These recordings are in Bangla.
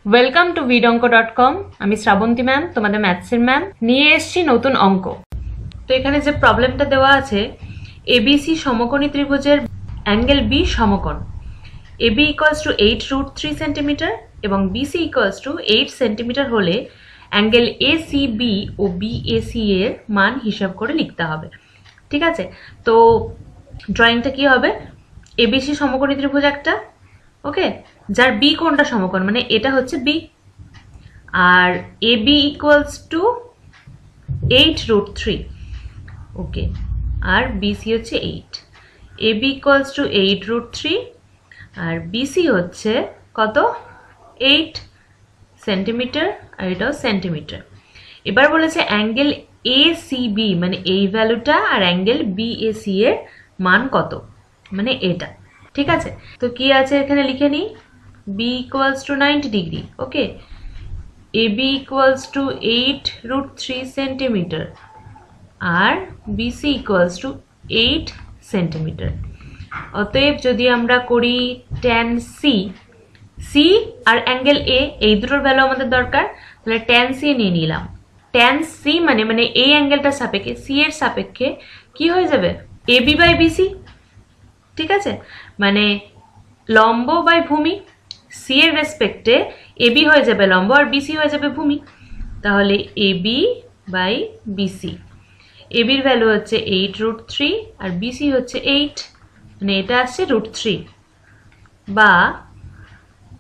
Welcome to vidonko.com। আমি শ্রাবন্তী ম্যাম, তোমাদের ম্যাথসের ম্যাম। নিয়ে এসেছি নতুন অঙ্ক। তো এখানে যে প্রবলেমটা দেওয়া আছে, এবিসি সমকোণী ত্রিভুজের অ্যাঙ্গেল বি সমকোণ। এবি ইকুয়ালস টু 8√3 সেন্টিমিটার এবং বিসি ইকুয়ালস টু 8 সেন্টিমিটার হলে অ্যাঙ্গেল এসিবি ও বিএসি এর মান হিসাব করে লিখতে হবে। ঠিক আছে, তো ড্রয়িংটা কি হবে? এবিসি সমকোণী ত্রিভুজ একটা, ওকে, যার বি কোণটা সমকোণ, মানে এটা হচ্ছে বি, আর এবি ইকুয়ালস টু 8√3, ওকে, আর বিসি হচ্ছে 8। এবি ইকুয়ালস টু 8√3 আর বিসি হচ্ছে কত? 8 সেন্টিমিটার, আর এটাও সেন্টিমিটার। এবার বলেছে অ্যাঙ্গেল এসিবি, মানে এই ভ্যালুটা, আর অ্যাঙ্গেল বিএসি এর মান কত, মানে এটা। ঠিক আছে, তো কি আছে এখানে লিখে নিই। B equals to 90 degree, okay, AB equals to 8√3 centimetre আর বিসি ইকুয়ালস টু 8 সেন্টিমিটার। অতএব যদি আমরা করি tan সি, সি আর অ্যাঙ্গেল এ, এই দুটোর ভ্যালু আমাদের দরকার, তাহলে tan সি নিয়ে নিলাম। tan সি মানে এই অ্যাঙ্গেলটার সাপেক্ষে, সি এর সাপেক্ষে কি হয়ে যাবে? AB by BC. ঠিক আছে, মানে লম্ব বাই ভূমি, সি এর রেসপেক্টে এবি হয়ে যাবে লম্ব আর বিসি হয়ে যাবে ভূমি। তাহলে এবি বাই বিসি, এবির ভ্যালু হচ্ছে 8√3 আর বিসি হচ্ছে 8, মানে এটা আসছে √3, বা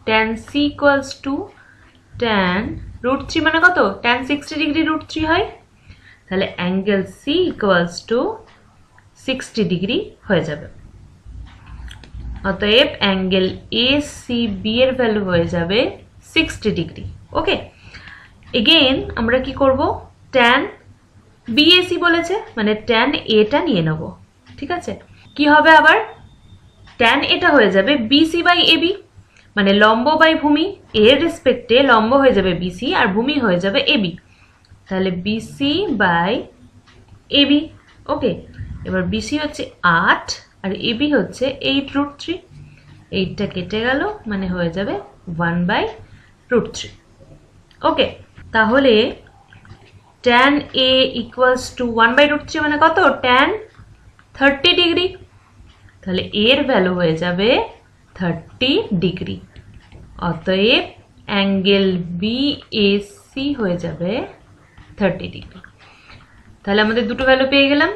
tan C equals to tan √3 মানে কত? tan 60 ডিগ্রি √3 হয়, তাহলে angle C equals to 60 degree হয়ে যাবে। অতএব অ্যাঙ্গেল এসিবি এর ভ্যালু হয়ে যাবে 60 ডিগ্রি। ওকে, এগেইন আমরা কি করব? tan বিএসি বলেছে, মানে tan এটা নিয়ে নেব। ঠিক আছে, কি হবে আবার? tan এটা হয়ে যাবে বিসি বাই এবি, মানে লম্ব বাই ভূমি, এর রেসপেক্টে লম্ব হয়ে যাবে বিসি আর ভূমি হয়ে যাবে এবি, তাহলে বিসি বাই এবি। ওকে, এবার বিসি হচ্ছে 8 আর এবি হচ্ছে 8√3, 8টা কেটে গেল, মানে হয়ে যাবে 1/√3। ওকে, তাহলে tan a ইকুয়ালস টু 1/√3 মানে কত? tan 30 ডিগ্রি, তাহলে এর ভ্যালু হয়ে যাবে 30 ডিগ্রি। অতএব অ্যাঙ্গেল বিএসি হয়ে যাবে 30 ডিগ্রি। তাহলে আমাদের দুটো ভ্যালু পেয়ে গেলাম,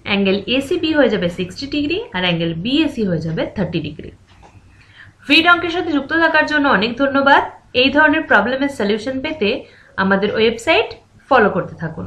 অ্যাঙ্গেল এসিবি হয়ে যাবে 60 ডিগ্রি আর অ্যাঙ্গেল বিএসি হয়ে যাবে 30 ডিগ্রি। ভিড অঙ্কের সাথে যুক্ত থাকার জন্য অনেক ধন্যবাদ। এই ধরনের প্রবলেমের সলিউশন পেতে আমাদের ওয়েবসাইট ফলো করতে থাকুন।